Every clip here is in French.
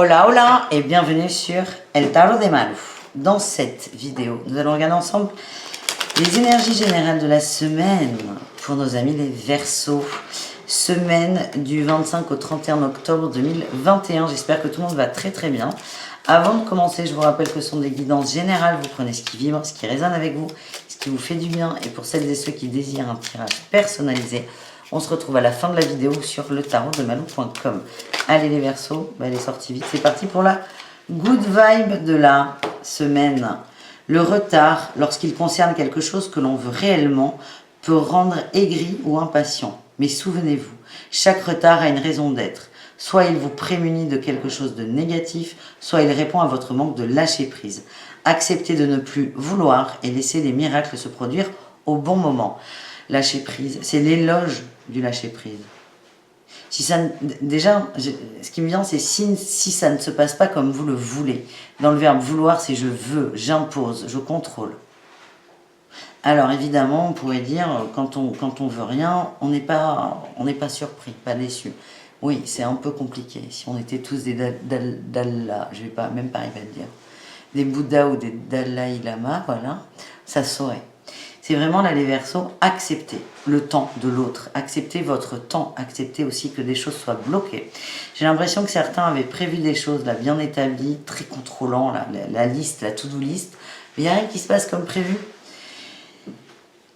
Hola hola et bienvenue sur El Tarot de Malu. Dans cette vidéo, nous allons regarder ensemble les énergies générales de la semaine pour nos amis les Verseaux. Semaine du 25 au 31 octobre 2021. J'espère que tout le monde va très très bien. Avant de commencer, je vous rappelle que ce sont des guidances générales. Vous prenez ce qui vibre, ce qui résonne avec vous, ce qui vous fait du bien. Et pour celles et ceux qui désirent un tirage personnalisé, on se retrouve à la fin de la vidéo sur le tarot de malou.com. Allez les Verseaux, elle est sortie vite. C'est parti pour la good vibe de la semaine. Le retard, lorsqu'il concerne quelque chose que l'on veut réellement, peut rendre aigri ou impatient. Mais souvenez-vous, chaque retard a une raison d'être. Soit il vous prémunit de quelque chose de négatif, soit il répond à votre manque de lâcher prise. Acceptez de ne plus vouloir et laissez les miracles se produire au bon moment. Lâcher prise, c'est l'éloge du lâcher prise. Si ça, déjà, ce qui me vient, c'est si ça ne se passe pas comme vous le voulez. Dans le verbe vouloir, c'est je veux, j'impose, je contrôle. Alors évidemment, on pourrait dire, quand on veut rien, on n'est pas surpris, pas déçu. Oui, c'est un peu compliqué. Si on était tous des Dalai, je vais pas, même pas arriver à le dire, des Bouddhas ou des Dalai Lama, voilà, ça se saurait. C'est vraiment là les Verseaux, acceptez le temps de l'autre, acceptez votre temps, acceptez aussi que des choses soient bloquées. J'ai l'impression que certains avaient prévu des choses là, bien établies, très contrôlants, là, la liste, la to-do list, mais il n'y a rien qui se passe comme prévu.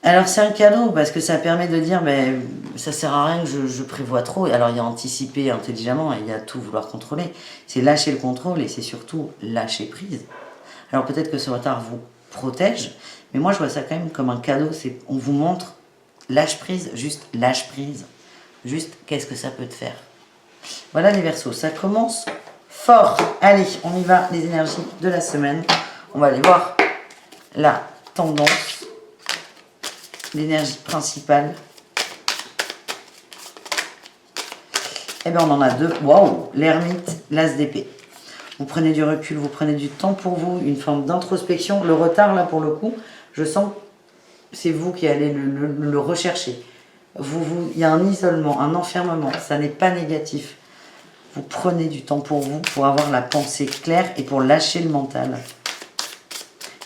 Alors c'est un cadeau parce que ça permet de dire ben, ça sert à rien que je prévois trop. Alors il y a anticiper intelligemment et il y a tout vouloir contrôler. C'est lâcher le contrôle et c'est surtout lâcher prise. Alors peut-être que ce retard vous protège, mais moi je vois ça quand même comme un cadeau. C'est on vous montre lâche prise, juste qu'est-ce que ça peut te faire. Voilà les Verseaux, ça commence fort. Allez, on y va, les énergies de la semaine. On va aller voir la tendance. L'énergie principale. Eh bien, on en a deux. Waouh! L'ermite, l'as d'épée. Vous prenez du recul, vous prenez du temps pour vous, une forme d'introspection. Le retard, là, pour le coup, je sens que c'est vous qui allez le rechercher. Il y a un isolement, un enfermement. Ça n'est pas négatif. Vous prenez du temps pour vous, pour avoir la pensée claire et pour lâcher le mental.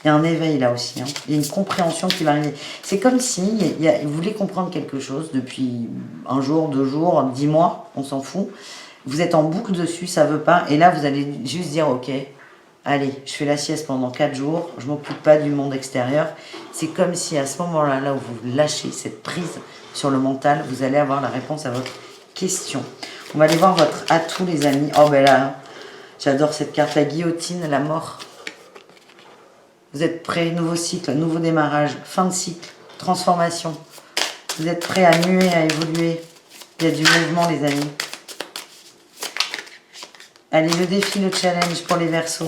Il y a un éveil là aussi, hein. Il y a une compréhension qui va arriver. C'est comme si vous voulez comprendre quelque chose depuis un jour, 2 jours, 10 mois, on s'en fout. Vous êtes en boucle dessus, ça ne veut pas. Et là, vous allez juste dire, ok, allez, je fais la sieste pendant 4 jours, je ne m'occupe pas du monde extérieur. C'est comme si à ce moment-là, là où vous lâchez cette prise sur le mental, vous allez avoir la réponse à votre question. On va aller voir votre atout, les amis. Oh ben là, j'adore cette carte, la guillotine, la mort. Vous êtes prêts, nouveau cycle, nouveau démarrage, fin de cycle, transformation. Vous êtes prêts à muer, à évoluer. Il y a du mouvement, les amis. Allez, le défi, le challenge pour les Verseaux.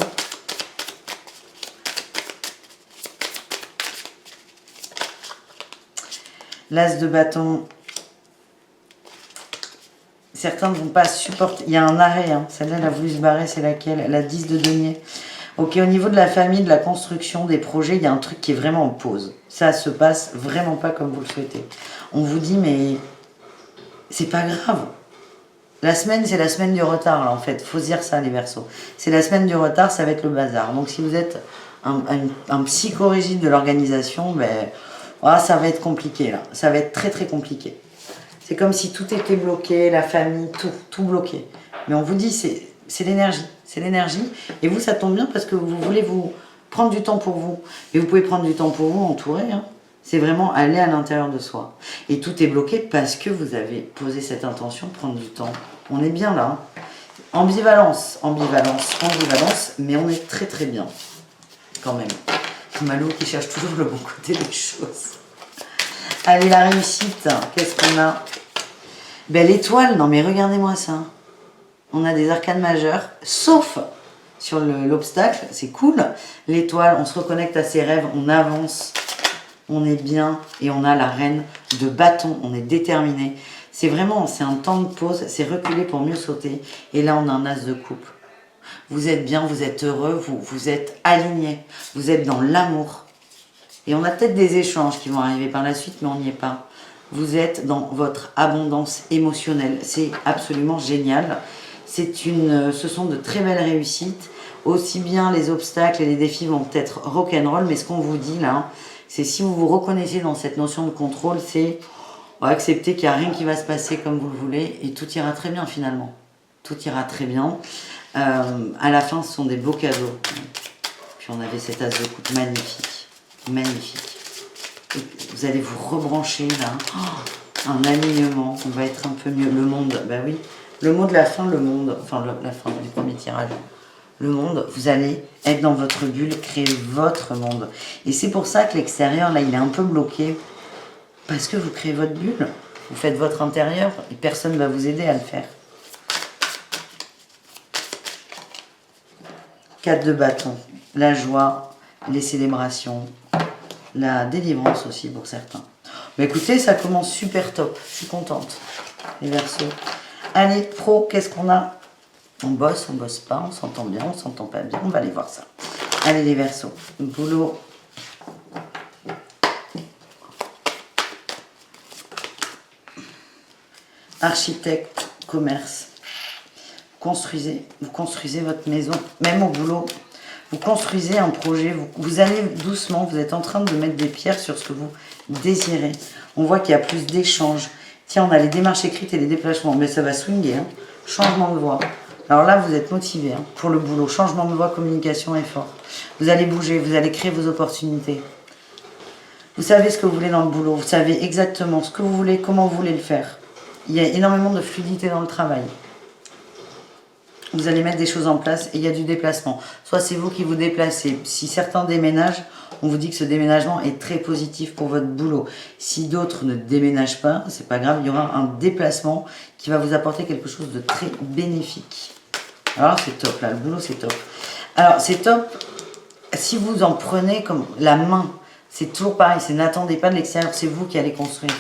L'as de bâton. Certains ne vont pas supporter. Il y a un arrêt. Hein. Celle-là, elle a voulu se barrer. C'est laquelle? La 10 de denier. Ok, au niveau de la famille, de la construction, des projets, il y a un truc qui est vraiment en pause. Ça se passe vraiment pas comme vous le souhaitez. On vous dit, mais c'est pas grave. La semaine, c'est la semaine du retard, là, en fait. Faut se dire ça, les Verseaux. C'est la semaine du retard, ça va être le bazar. Donc, si vous êtes un psychorigide de l'organisation, ben, voilà, ça va être compliqué, là. Ça va être très, très compliqué. C'est comme si tout était bloqué, la famille, tout bloqué. Mais on vous dit, c'est l'énergie. C'est l'énergie. Et vous, ça tombe bien parce que vous voulez vous prendre du temps pour vous. Et vous pouvez prendre du temps pour vous entouré. Hein. C'est vraiment aller à l'intérieur de soi. Et tout est bloqué parce que vous avez posé cette intention de prendre du temps. On est bien là. Hein. Ambivalence, mais on est très très bien. Quand même. Malou qui cherche toujours le bon côté des choses. Allez, la réussite. Qu'est-ce qu'on a? Ben, l'étoile. Non mais regardez-moi ça. On a des arcanes majeures, sauf sur l'obstacle, c'est cool. L'étoile, on se reconnecte à ses rêves, on avance, on est bien et on a la reine de bâton, on est déterminé. C'est un temps de pause, c'est reculer pour mieux sauter. Et là, on a un as de coupe. Vous êtes bien, vous êtes heureux, vous êtes aligné, vous êtes dans l'amour. Et on a peut-être des échanges qui vont arriver par la suite, mais on n'y est pas. Vous êtes dans votre abondance émotionnelle, c'est absolument génial. ce sont de très belles réussites. Aussi bien les obstacles et les défis vont être rock'n'roll, mais ce qu'on vous dit là, c'est si vous vous reconnaissez dans cette notion de contrôle, c'est accepter qu'il n'y a rien qui va se passer comme vous le voulez et tout ira très bien finalement. Tout ira très bien. À la fin, ce sont des beaux cadeaux. Puis on avait cet as de coupe magnifique. Magnifique. Et vous allez vous rebrancher là. Oh, un alignement. On va être un peu mieux. Le monde, bah oui. Le mot de la fin, le monde. Enfin, la fin du premier tirage. Le monde, vous allez être dans votre bulle, créer votre monde. Et c'est pour ça que l'extérieur, là, il est un peu bloqué. Parce que vous créez votre bulle. Vous faites votre intérieur et personne ne va vous aider à le faire. 4 de bâton, la joie, les célébrations, la délivrance aussi pour certains. Mais écoutez, ça commence super top, je suis contente, les Verseaux. Allez, pro, qu'est-ce qu'on a? On bosse pas, on s'entend bien, on s'entend pas bien, on va aller voir ça. Allez les Verseaux, boulot. Architecte, commerce. Vous construisez votre maison, même au boulot. Vous construisez un projet, vous allez doucement, vous êtes en train de mettre des pierres sur ce que vous désirez. On voit qu'il y a plus d'échanges. Tiens, on a les démarches écrites et les déplacements, mais ça va swinguer. Hein. Changement de voix. Alors là, vous êtes motivé hein, pour le boulot. Changement de voix, communication, effort. Vous allez bouger, vous allez créer vos opportunités. Vous savez ce que vous voulez dans le boulot. Vous savez exactement ce que vous voulez, comment vous voulez le faire. Il y a énormément de fluidité dans le travail. Vous allez mettre des choses en place et il y a du déplacement. Soit c'est vous qui vous déplacez. Si certains déménagent, on vous dit que ce déménagement est très positif pour votre boulot. Si d'autres ne déménagent pas, c'est pas grave, il y aura un déplacement qui va vous apporter quelque chose de très bénéfique. Alors c'est top, là, le boulot c'est top. Alors c'est top si vous en prenez comme la main. C'est toujours pareil, c'est n'attendez pas de l'extérieur, c'est vous qui allez construire.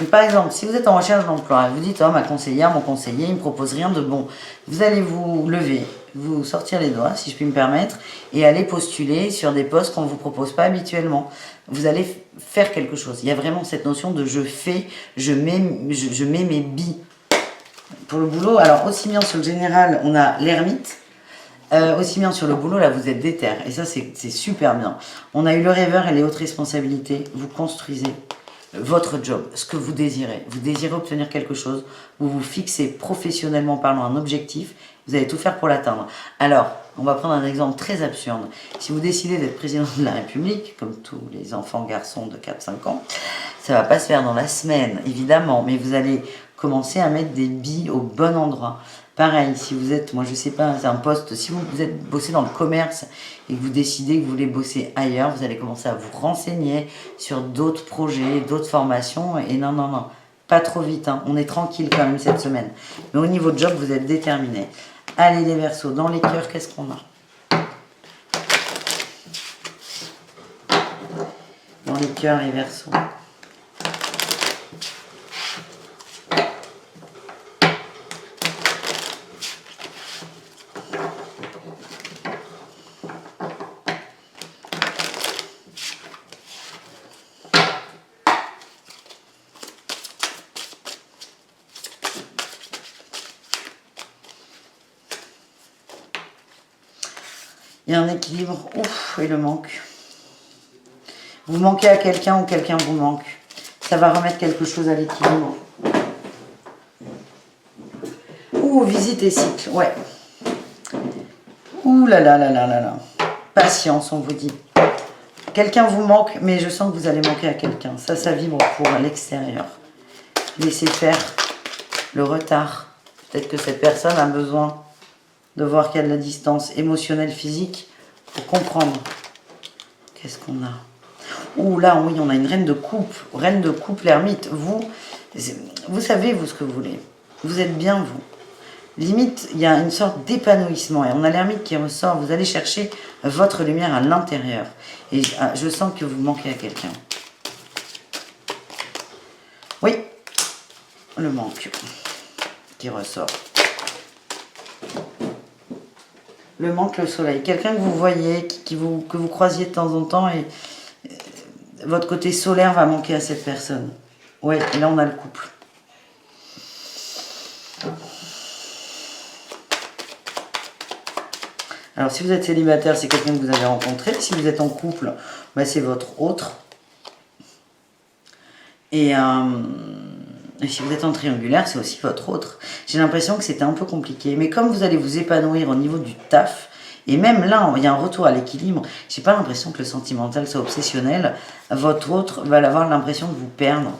Mais par exemple, si vous êtes en recherche d'emploi, vous dites, oh, ma conseillère, mon conseiller, il ne me propose rien de bon. Vous allez vous lever, vous sortir les doigts, si je puis me permettre, et aller postuler sur des postes qu'on ne vous propose pas habituellement. Vous allez faire quelque chose. Il y a vraiment cette notion de je fais, je mets mes billes. Pour le boulot, alors aussi bien sur le général, on a l'ermite, aussi bien sur le boulot, là vous êtes déter. Et ça, c'est super bien. On a eu le rêveur et les hautes responsabilités. Vous construisez votre job, ce que vous désirez. Vous désirez obtenir quelque chose, vous vous fixez professionnellement parlant un objectif, vous allez tout faire pour l'atteindre. Alors, on va prendre un exemple très absurde. Si vous décidez d'être président de la République, comme tous les enfants garçons de 4-5 ans, ça va pas se faire dans la semaine, évidemment, mais vous allez commencer à mettre des billes au bon endroit. Pareil, si vous êtes, moi je sais pas, c'est un poste, si vous êtes bossé dans le commerce et que vous décidez que vous voulez bosser ailleurs, vous allez commencer à vous renseigner sur d'autres projets, d'autres formations, et non, pas trop vite, hein. On est tranquille quand même cette semaine. Mais au niveau job, vous êtes déterminés. Allez les Verseaux, dans les cœurs, qu'est-ce qu'on a? Dans les cœurs, les Verseaux. Il y a un équilibre, ouf, et le manque. Vous manquez à quelqu'un ou quelqu'un vous manque. Ça va remettre quelque chose à l'équilibre. Ouh, visite et cycle, ouais. Ouh là là là là là là. Patience, on vous dit. Quelqu'un vous manque, mais je sens que vous allez manquer à quelqu'un. Ça vibre pour l'extérieur. Laissez faire le retard. Peut-être que cette personne a besoin de voir qu'il y a de la distance émotionnelle, physique, pour comprendre. Qu'est-ce qu'on a? Ouh là, oui, on a une reine de coupe. Reine de coupe, l'ermite. Vous savez, vous, ce que vous voulez. Vous êtes bien, vous. Limite, il y a une sorte d'épanouissement. Et on a l'ermite qui ressort. Vous allez chercher votre lumière à l'intérieur. Et je sens que vous manquez à quelqu'un. Oui, le manque qui ressort. Le manque, le soleil. Quelqu'un que vous voyez, que vous croisiez de temps en temps et votre côté solaire va manquer à cette personne. Ouais, et là on a le couple. Alors, si vous êtes célibataire, c'est quelqu'un que vous avez rencontré. Si vous êtes en couple, bah, c'est votre autre. Et si vous êtes en triangulaire, c'est aussi votre autre. J'ai l'impression que c'était un peu compliqué. Mais comme vous allez vous épanouir au niveau du taf, et même là, il y a un retour à l'équilibre, j'ai pas l'impression que le sentimental soit obsessionnel. Votre autre va avoir l'impression de vous perdre.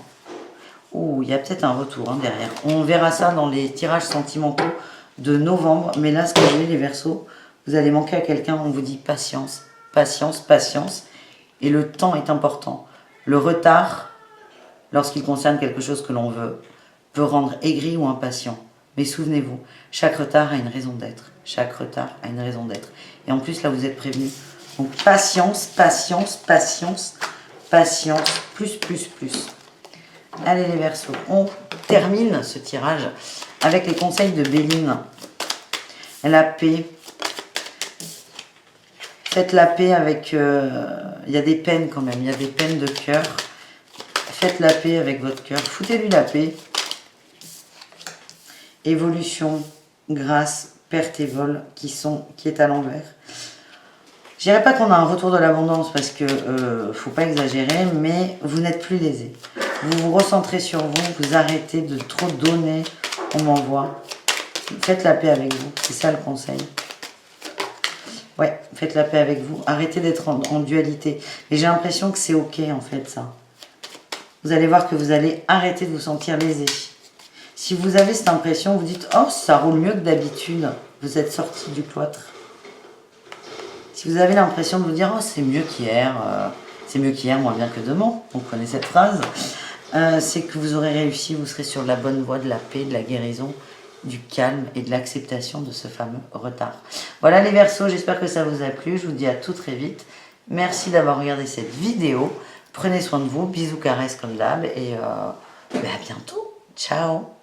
Oh, il y a peut-être un retour derrière. On verra ça dans les tirages sentimentaux de novembre. Mais là, ce que j'ai, les Verseaux, vous allez manquer à quelqu'un, on vous dit patience, patience, patience. Et le temps est important. Le retard, lorsqu'il concerne quelque chose que l'on veut, peut rendre aigri ou impatient. Mais souvenez-vous, chaque retard a une raison d'être. Chaque retard a une raison d'être. Et en plus, là, vous êtes prévenus. Donc, patience, patience, patience, patience, plus, plus, plus. Allez les Verseaux, on termine ce tirage avec les conseils de Béline. La paix. Faites la paix avec... il y a des peines quand même, il y a des peines de cœur. Faites la paix avec votre cœur. Foutez-lui la paix. Évolution, grâce, perte et vol qui est à l'envers. Je dirais pas qu'on a un retour de l'abondance parce que faut pas exagérer, mais vous n'êtes plus lésé. Vous vous recentrez sur vous, vous arrêtez de trop donner, on m'envoie. Faites la paix avec vous, c'est ça le conseil. Ouais, faites la paix avec vous. Arrêtez d'être en dualité. Et j'ai l'impression que c'est ok en fait ça. Vous allez voir que vous allez arrêter de vous sentir lésé. Si vous avez cette impression, vous dites « Oh, ça roule mieux que d'habitude », vous êtes sorti du cloître. Si vous avez l'impression de vous dire « Oh, c'est mieux qu'hier », moins bien que demain, on connaît cette phrase, c'est que vous aurez réussi, vous serez sur la bonne voie de la paix, de la guérison, du calme et de l'acceptation de ce fameux retard. Voilà les Verseaux, j'espère que ça vous a plu, je vous dis à tout très vite. Merci d'avoir regardé cette vidéo, prenez soin de vous, bisous, caresses comme d'hab, et à bientôt, ciao.